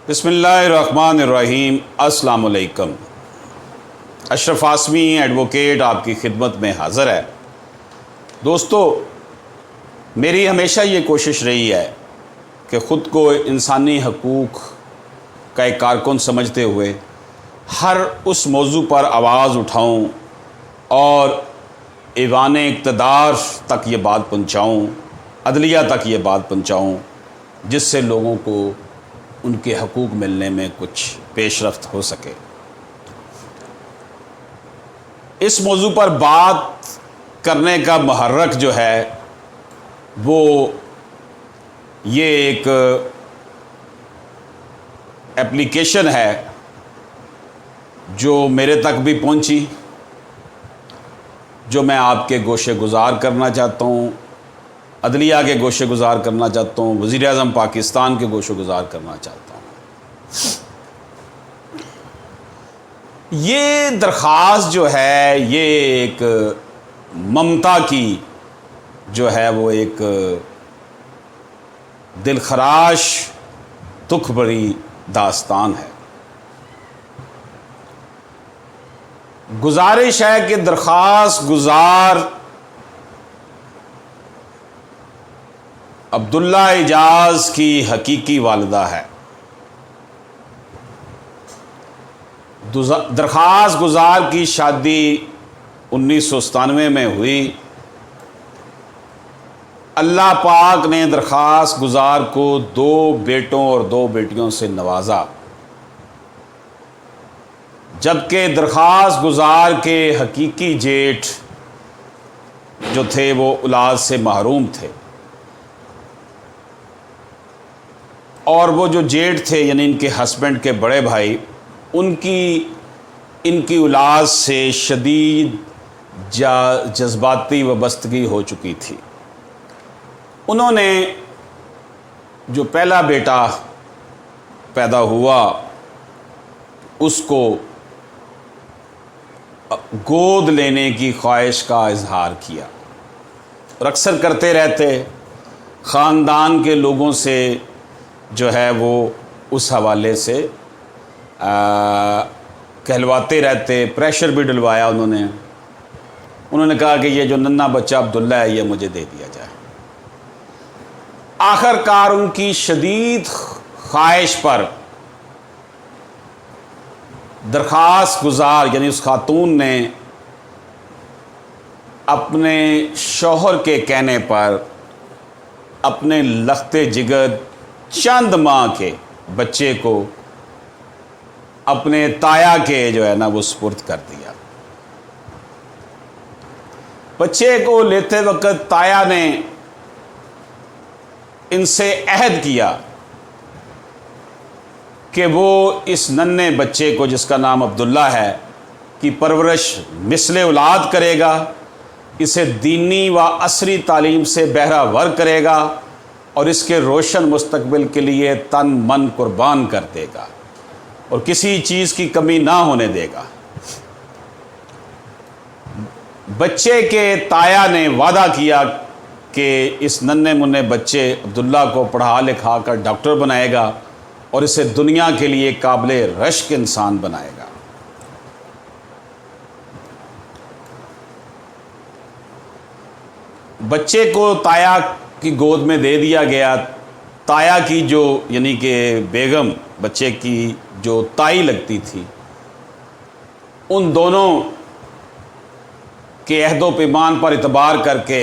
بسم اللہ الرحمن الرحیم۔ السلام علیکم۔ اشرف آسمی ایڈوکیٹ آپ کی خدمت میں حاضر ہے۔ دوستو، میری ہمیشہ یہ کوشش رہی ہے کہ خود کو انسانی حقوق کا ایک کارکن سمجھتے ہوئے ہر اس موضوع پر آواز اٹھاؤں اور ایوان اقتدار تک یہ بات پہنچاؤں، عدلیہ تک یہ بات پہنچاؤں، جس سے لوگوں کو ان کے حقوق ملنے میں کچھ پیش رفت ہو سکے۔ اس موضوع پر بات کرنے کا محرک جو ہے وہ یہ ایک ایپلیکیشن ہے جو میرے تک بھی پہنچی، جو میں آپ کے گوشے گزار کرنا چاہتا ہوں، عدلیہ کے گوشے گزار کرنا چاہتا ہوں، وزیر اعظم پاکستان کے گوشے گزار کرنا چاہتا ہوں۔ یہ درخواست جو ہے یہ ایک ممتا کی جو ہے وہ ایک دلخراش دکھ بھری داستان ہے۔ گزارش ہے کہ درخواست گزار عبداللہ اعجاز کی حقیقی والدہ ہے۔ درخواست گزار کی شادی 1997 میں ہوئی۔ اللہ پاک نے درخواست گزار کو 2 بیٹوں اور 2 بیٹیوں سے نوازا، جبکہ درخواست گزار کے حقیقی جیٹھ جو تھے وہ اولاد سے محروم تھے، اور وہ جو جیٹھ تھے یعنی ان کے ہسبینڈ کے بڑے بھائی، ان کی اولاد سے شدید جذباتی وابستگی ہو چکی تھی۔ انہوں نے جو پہلا بیٹا پیدا ہوا اس کو گود لینے کی خواہش کا اظہار کیا، اور اکثر کرتے رہتے، خاندان کے لوگوں سے جو ہے وہ اس حوالے سے کہلواتے رہتے، پریشر بھی ڈلوایا انہوں نے کہا کہ یہ جو ننھا بچہ عبداللہ ہے یہ مجھے دے دیا جائے۔ آخر کار ان کی شدید خواہش پر درخواست گزار یعنی اس خاتون نے اپنے شوہر کے کہنے پر اپنے لختے جگر چند ماہ کے بچے کو اپنے تایا کے جو ہے نا وہ سپرد کر دیا۔ بچے کو لیتے وقت تایا نے ان سے عہد کیا کہ وہ اس ننھے بچے کو جس کا نام عبداللہ ہے کی پرورش مثل اولاد کرے گا، اسے دینی و عصری تعلیم سے بہرہ ور کرے گا اور اس کے روشن مستقبل کے لیے تن من قربان کر دے گا اور کسی چیز کی کمی نہ ہونے دے گا۔ بچے کے تایا نے وعدہ کیا کہ اس ننھے منھے بچے عبداللہ کو پڑھا لکھا کر ڈاکٹر بنائے گا اور اسے دنیا کے لیے قابل رشک انسان بنائے گا۔ بچے کو تایا کی گود میں دے دیا گیا۔ تایا کی جو یعنی کہ بیگم بچے کی جو تائی لگتی تھی، ان دونوں کے عہد و پیمان پر اعتبار کر کے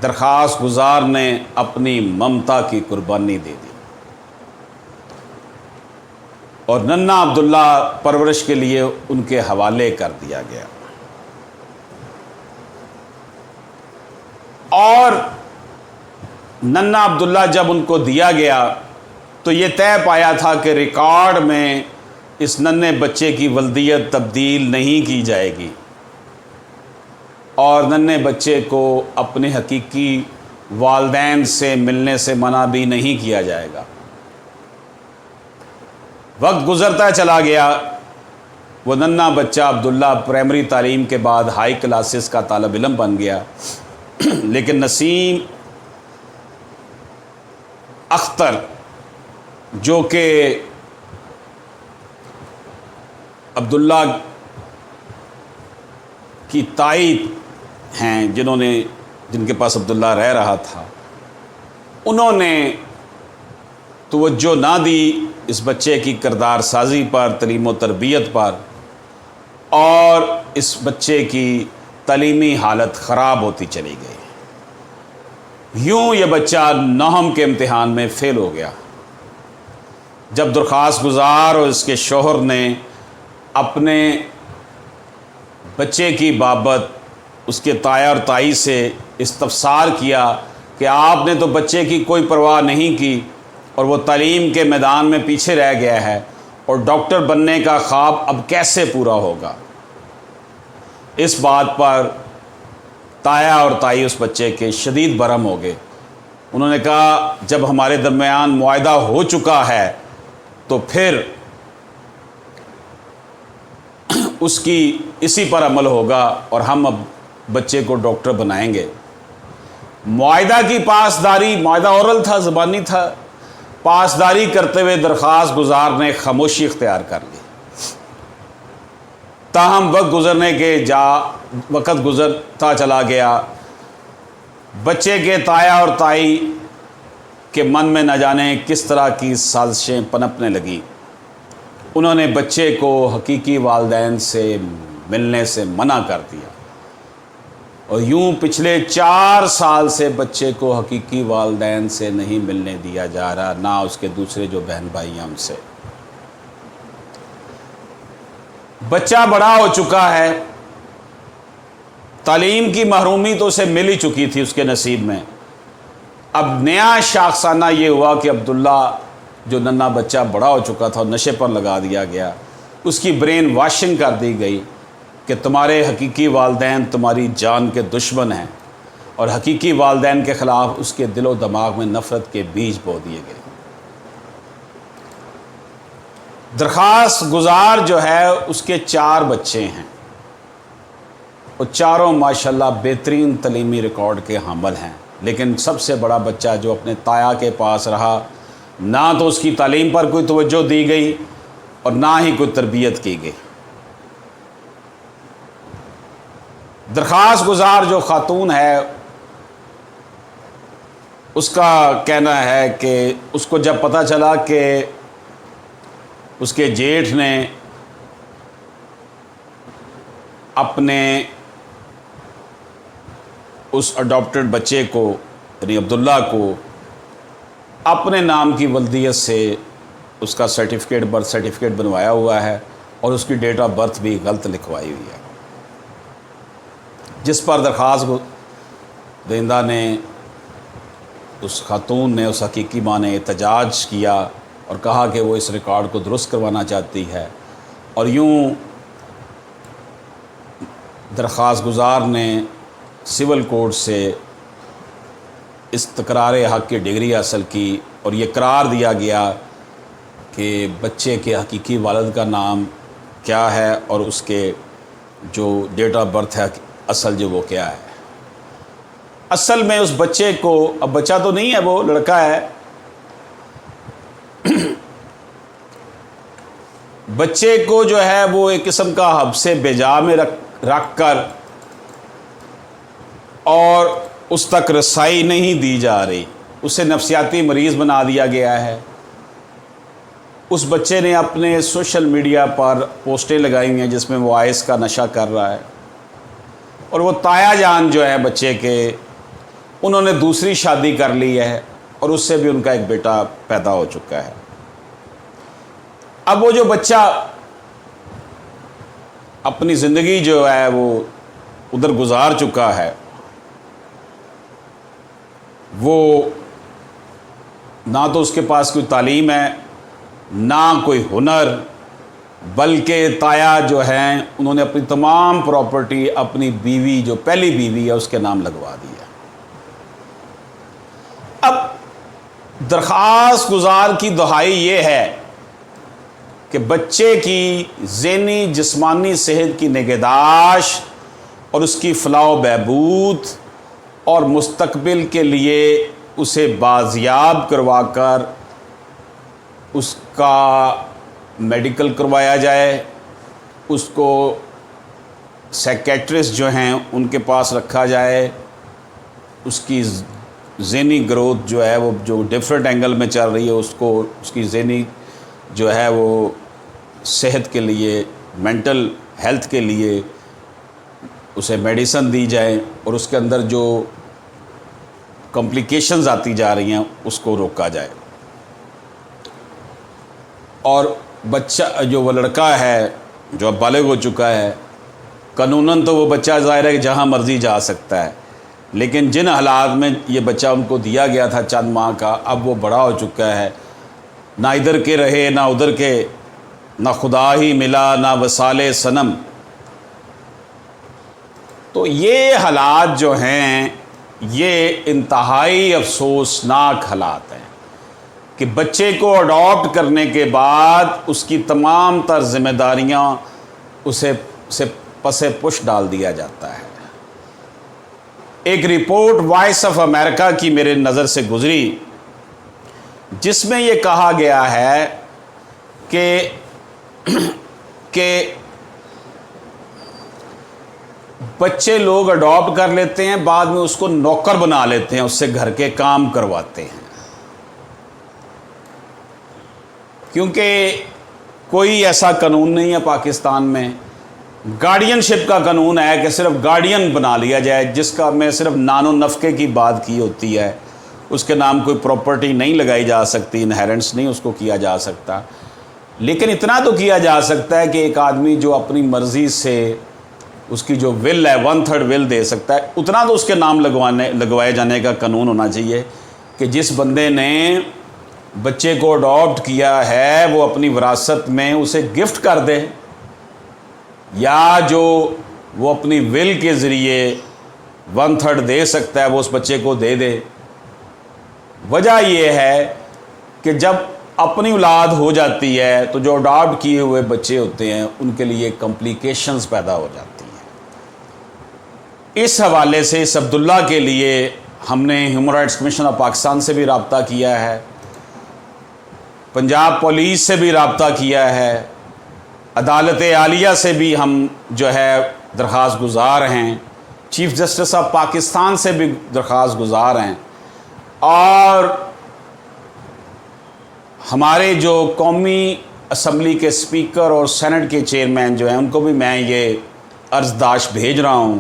درخواست گزار نے اپنی ممتا کی قربانی دے دی اور ننھا عبداللہ پرورش کے لیے ان کے حوالے کر دیا گیا۔ اور ننھا عبداللہ جب ان کو دیا گیا تو یہ طے پایا تھا کہ ریکارڈ میں اس ننھے بچے کی ولدیت تبدیل نہیں کی جائے گی اور ننھے بچے کو اپنے حقیقی والدین سے ملنے سے منع بھی نہیں کیا جائے گا۔ وقت گزرتا چلا گیا، وہ ننھا بچہ عبداللہ پرائمری تعلیم کے بعد ہائی کلاسز کا طالب علم بن گیا، لیکن نسیم اختر جو کہ عبداللہ کی تائید ہیں جن کے پاس عبداللہ رہ رہا تھا، انہوں نے توجہ نہ دی اس بچے کی کردار سازی پر، تعلیم و تربیت پر، اور اس بچے کی تعلیمی حالت خراب ہوتی چلی گئی۔ یوں یہ بچہ 9 کے امتحان میں فیل ہو گیا۔ جب درخواست گزار اور اس کے شوہر نے اپنے بچے کی بابت اس کے تایا اور تائی سے استفسار کیا کہ آپ نے تو بچے کی کوئی پرواہ نہیں کی اور وہ تعلیم کے میدان میں پیچھے رہ گیا ہے، اور ڈاکٹر بننے کا خواب اب کیسے پورا ہوگا، اس بات پر تایا اور تائی اس بچے کے شدید برہم ہو گئے۔ انہوں نے کہا جب ہمارے درمیان معاہدہ ہو چکا ہے تو پھر اس کی اسی پر عمل ہوگا اور ہم اب بچے کو ڈاکٹر بنائیں گے۔ معاہدہ کی پاسداری، معاہدہ اورل تھا، زبانی تھا، پاسداری کرتے ہوئے درخواست گزار نے خاموشی اختیار کر لی۔ تاہم وقت گزرتا چلا گیا، بچے کے تایا اور تائی کے من میں نہ جانے کس طرح کی سازشیں پنپنے لگیں۔ انہوں نے بچے کو حقیقی والدین سے ملنے سے منع کر دیا، اور یوں پچھلے 4 سال سے بچے کو حقیقی والدین سے نہیں ملنے دیا جا رہا، نہ اس کے دوسرے جو بہن بھائی ہیں ان سے۔ بچہ بڑا ہو چکا ہے، تعلیم کی محرومی تو اسے مل ہی چکی تھی اس کے نصیب میں۔ اب نیا شاخسانہ یہ ہوا کہ عبداللہ جو ننھا بچہ بڑا ہو چکا تھا اور نشے پر لگا دیا گیا، اس کی برین واشنگ کر دی گئی کہ تمہارے حقیقی والدین تمہاری جان کے دشمن ہیں، اور حقیقی والدین کے خلاف اس کے دل و دماغ میں نفرت کے بیج بو دیے گئے۔ درخواست گزار جو ہے اس کے 4 بچے ہیں، اور چاروں ماشاءاللہ بہترین تعلیمی ریکارڈ کے حامل ہیں، لیکن سب سے بڑا بچہ جو اپنے تایا کے پاس رہا، نہ تو اس کی تعلیم پر کوئی توجہ دی گئی اور نہ ہی کوئی تربیت کی گئی۔ درخواست گزار جو خاتون ہے، اس کا کہنا ہے کہ اس کو جب پتہ چلا کہ اس کے جیٹھ نے اپنے اس اڈاپٹڈ بچے کو یعنی عبداللہ کو اپنے نام کی ولدیت سے اس کا برتھ سرٹیفکیٹ بنوایا ہوا ہے اور اس کی ڈیٹ آف برتھ بھی غلط لکھوائی ہوئی ہے، جس پر درخواست دہندہ نے، اس خاتون نے، اس حقیقی ماں نے احتجاج کیا اور کہا کہ وہ اس ریکارڈ کو درست کروانا چاہتی ہے، اور یوں درخواست گزار نے سول کورٹ سے اس تکرار حق کی ڈگری حاصل کی، اور یہ قرار دیا گیا کہ بچے کے حقیقی والد کا نام کیا ہے اور اس کے جو ڈیٹ آف برتھ ہے اصل جو وہ کیا ہے۔ اصل میں اس بچے کو، اب بچہ تو نہیں ہے، وہ لڑکا ہے، بچے کو جو ہے وہ ایک قسم کا حبس بجا میں رکھ کر اور اس تک رسائی نہیں دی جا رہی، اسے نفسیاتی مریض بنا دیا گیا ہے۔ اس بچے نے اپنے سوشل میڈیا پر پوسٹیں لگائی ہوئی ہیں جس میں وہ آئس کا نشہ کر رہا ہے، اور وہ تایا جان جو ہے بچے کے، انہوں نے دوسری شادی کر لی ہے اور اس سے بھی ان کا ایک بیٹا پیدا ہو چکا ہے۔ اب وہ جو بچہ اپنی زندگی جو ہے وہ ادھر گزار چکا ہے، وہ نہ تو اس کے پاس کوئی تعلیم ہے، نہ کوئی ہنر، بلکہ تایا جو ہیں انہوں نے اپنی تمام پراپرٹی اپنی بیوی، جو پہلی بیوی ہے، اس کے نام لگوا دی ہے۔ اب درخواست گزار کی دہائی یہ ہے کہ بچے کی ذہنی جسمانی صحت کی نگہداشت اور اس کی فلاح و بہبود اور مستقبل کے لیے اسے بازیاب کروا کر اس کا میڈیکل کروایا جائے، اس کو سائیکیٹرسٹ جو ہیں ان کے پاس رکھا جائے، اس کی ذہنی گروتھ جو ہے وہ جو ڈفرینٹ اینگل میں چل رہی ہے اس کی ذہنی جو ہے وہ صحت کے لیے، مینٹل ہیلتھ کے لیے اسے میڈیسن دی جائے، اور اس کے اندر جو کمپلیکیشنز آتی جا رہی ہیں اس کو روکا جائے۔ اور بچہ جو وہ لڑکا ہے جو اب بالغ ہو چکا ہے، قانوناً تو وہ بچہ ظاہر ہے کہ جہاں مرضی جا سکتا ہے، لیکن جن حالات میں یہ بچہ ان کو دیا گیا تھا چند ماہ کا، اب وہ بڑا ہو چکا ہے، نہ ادھر کے رہے نہ ادھر کے، نہ خدا ہی ملا نہ وصال صنم۔ تو یہ حالات جو ہیں یہ انتہائی افسوسناک حالات ہیں کہ بچے کو اڈاپٹ کرنے کے بعد اس کی تمام تر ذمہ داریاں اسے پس پش ڈال دیا جاتا ہے۔ ایک رپورٹ وائس آف امریکہ کی میرے نظر سے گزری جس میں یہ کہا گیا ہے کہ بچے لوگ اڈاپٹ کر لیتے ہیں، بعد میں اس کو نوکر بنا لیتے ہیں، اس سے گھر کے کام کرواتے ہیں، کیونکہ کوئی ایسا قانون نہیں ہے پاکستان میں۔ گارڈین شپ کا قانون ہے کہ صرف گارڈین بنا لیا جائے، جس کا میں صرف نان و نفقے کی بات کی ہوتی ہے، اس کے نام کوئی پراپرٹی نہیں لگائی جا سکتی، انہیرنس نہیں اس کو کیا جا سکتا، لیکن اتنا تو کیا جا سکتا ہے کہ ایک آدمی جو اپنی مرضی سے اس کی جو ول ہے 1/3 ول دے سکتا ہے، اتنا تو اس کے نام لگوائے جانے کا قانون ہونا چاہیے کہ جس بندے نے بچے کو اڈاپٹ کیا ہے وہ اپنی وراثت میں اسے گفٹ کر دے، یا جو وہ اپنی ول کے ذریعے 1/3 دے سکتا ہے وہ اس بچے کو دے دے۔ وجہ یہ ہے کہ جب اپنی اولاد ہو جاتی ہے تو جو اڈاپٹ کیے ہوئے بچے ہوتے ہیں ان کے لیے کمپلیکیشنز پیدا ہو جاتی ہیں۔ اس حوالے سے اس عبداللہ کے لیے ہم نے human rights commission of Pakistan سے بھی رابطہ کیا ہے، پنجاب پولیس سے بھی رابطہ کیا ہے، عدالت عالیہ سے بھی ہم جو ہے درخواست گزار ہیں، چیف جسٹس آف پاکستان سے بھی درخواست گزار ہیں، اور ہمارے جو قومی اسمبلی کے اسپیکر اور سینٹ کے چیئرمین جو ہیں ان کو بھی میں یہ عرضداشت بھیج رہا ہوں،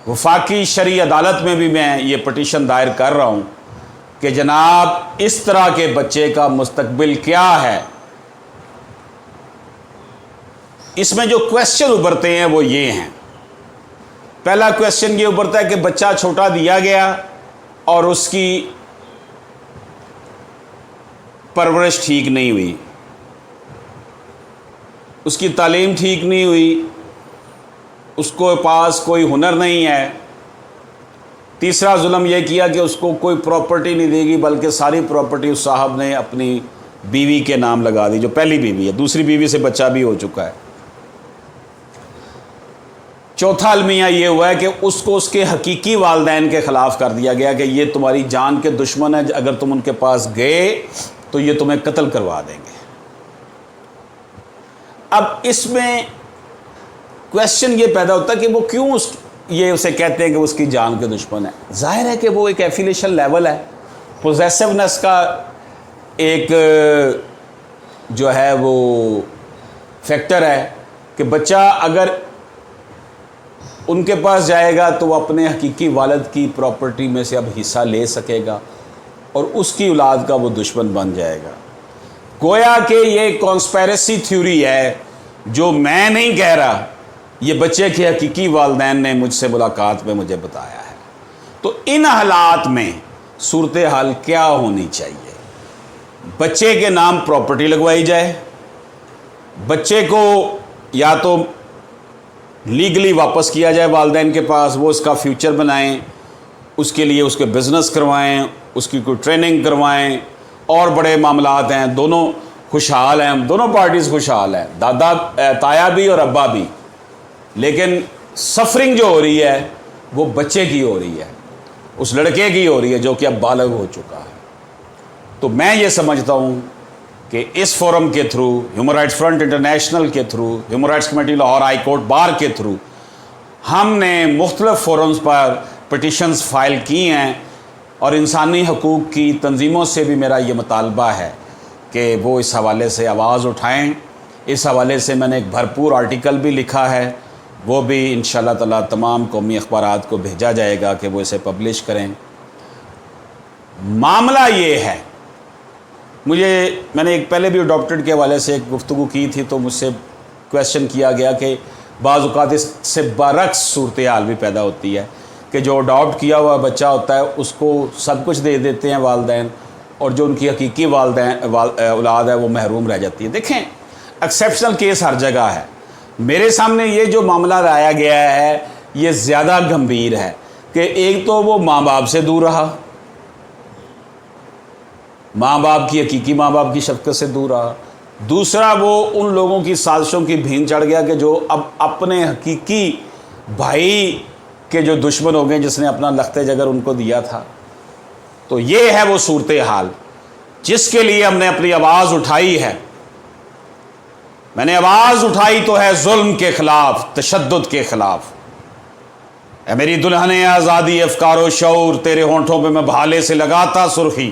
وفاقی شرعی عدالت میں بھی میں یہ پٹیشن دائر کر رہا ہوں کہ جناب اس طرح کے بچے کا مستقبل کیا ہے۔ اس میں جو کویسچن ابھرتے ہیں وہ یہ ہیں۔ پہلا کویسچن یہ ابھرتا ہے کہ بچہ چھوٹا دیا گیا اور اس کی پرورش ٹھیک نہیں ہوئی، اس کی تعلیم ٹھیک نہیں ہوئی، اس کو پاس کوئی ہنر نہیں ہے۔ تیسرا ظلم یہ کیا کہ اس کو کوئی پراپرٹی نہیں دے گی بلکہ ساری پراپرٹی اس صاحب نے اپنی بیوی کے نام لگا دی، جو پہلی بیوی ہے، دوسری بیوی سے بچہ بھی ہو چکا ہے۔ چوتھا المیہ یہ ہوا ہے کہ اس کو اس کے حقیقی والدین کے خلاف کر دیا گیا کہ یہ تمہاری جان کے دشمن ہیں، اگر تم ان کے پاس گئے تو یہ تمہیں قتل کروا دیں گے۔ اب اس میں کویسچن یہ پیدا ہوتا ہے کہ وہ کیوں یہ اسے کہتے ہیں کہ وہ اس کی جان کے دشمن ہے۔ ظاہر ہے کہ وہ ایک ایفیلیشن لیول ہے، پوزیسونیس کا ایک جو ہے وہ فیکٹر ہے کہ بچہ اگر ان کے پاس جائے گا تو وہ اپنے حقیقی والد کی پراپرٹی میں سے اب حصہ لے سکے گا اور اس کی اولاد کا وہ دشمن بن جائے گا۔ گویا کہ یہ کانسپیریسی تھیوری ہے جو میں نہیں کہہ رہا، یہ بچے کے حقیقی والدین نے مجھ سے ملاقات میں مجھے بتایا ہے۔ تو ان حالات میں صورتحال کیا ہونی چاہیے؟ بچے کے نام پراپرٹی لگوائی جائے، بچے کو یا تو لیگلی واپس کیا جائے والدین کے پاس، وہ اس کا فیوچر بنائیں، اس کے لیے اس کے بزنس کروائیں، اس کی کوئی ٹریننگ کروائیں، اور بڑے معاملات ہیں، دونوں خوشحال ہیں، دونوں پارٹیز خوشحال ہیں، دادا تایا بھی اور ابا بھی، لیکن سفرنگ جو ہو رہی ہے وہ بچے کی ہو رہی ہے، اس لڑکے کی ہو رہی ہے جو کہ اب بالغ ہو چکا ہے۔ تو میں یہ سمجھتا ہوں کہ اس فورم کے through, human rights front international کے through, human rights committee Lahore high court bar کے تھرو ہم نے مختلف فورمز پر پٹیشنز فائل کی ہیں، اور انسانی حقوق کی تنظیموں سے بھی میرا یہ مطالبہ ہے کہ وہ اس حوالے سے آواز اٹھائیں۔ اس حوالے سے میں نے ایک بھرپور آرٹیکل بھی لکھا ہے، وہ بھی انشاءاللہ تعالیٰ تمام قومی اخبارات کو بھیجا جائے گا کہ وہ اسے پبلش کریں۔ معاملہ یہ ہے، میں نے ایک پہلے بھی ڈاکٹریٹ کے حوالے سے ایک گفتگو کی تھی، تو مجھ سے کویسچن کیا گیا کہ بعض اوقات اس سے برعکس صورتحال بھی پیدا ہوتی ہے کہ جو اڈاپٹ کیا ہوا بچہ ہوتا ہے اس کو سب کچھ دے دیتے ہیں والدین، اور جو ان کی حقیقی اولاد ہے وہ محروم رہ جاتی ہے۔ دیکھیں، ایکسیپشنل کیس ہر جگہ ہے۔ میرے سامنے یہ جو معاملہ لایا گیا ہے یہ زیادہ گمبھیر ہے کہ ایک تو وہ ماں باپ سے دور رہا، ماں باپ کی حقیقی ماں باپ کی شفقت سے دور رہا، دوسرا وہ ان لوگوں کی سازشوں کی بھین چڑھ گیا کہ جو اب اپنے حقیقی بھائی کے جو دشمن ہو گئے جس نے اپنا لخت جگر ان کو دیا تھا۔ تو یہ ہے وہ صورتحال جس کے لیے ہم نے اپنی آواز اٹھائی ہے۔ میں نے آواز اٹھائی تو ہے ظلم کے خلاف، تشدد کے خلاف۔ اے میری دلہن آزادی افکار و شعور، تیرے ہونٹوں پہ میں بھالے سے لگاتا سرخی،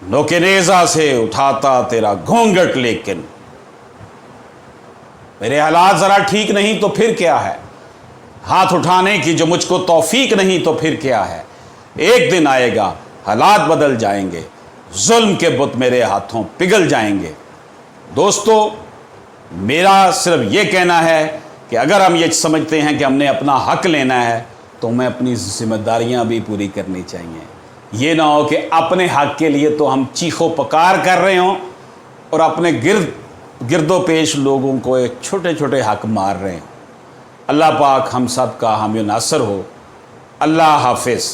نوکے نیزہ سے اٹھاتا تیرا گھونگھٹ، لیکن میرے حالات ذرا ٹھیک نہیں تو پھر کیا ہے، ہاتھ اٹھانے کی جو مجھ کو توفیق نہیں تو پھر کیا ہے، ایک دن آئے گا حالات بدل جائیں گے، ظلم کے بت میرے ہاتھوں پگھل جائیں گے۔ دوستو، میرا صرف یہ کہنا ہے کہ اگر ہم یہ سمجھتے ہیں کہ ہم نے اپنا حق لینا ہے تو ہمیں اپنی ذمہ داریاں بھی پوری کرنی چاہیے۔ یہ نہ ہو کہ اپنے حق کے لیے تو ہم چیخو پکار کر رہے ہوں اور اپنے گرد و پیش لوگوں کو ایک چھوٹے چھوٹے حق مار رہے ہیں۔ اللہ پاک ہم سب کا حامی و ناصر ہو۔ اللہ حافظ۔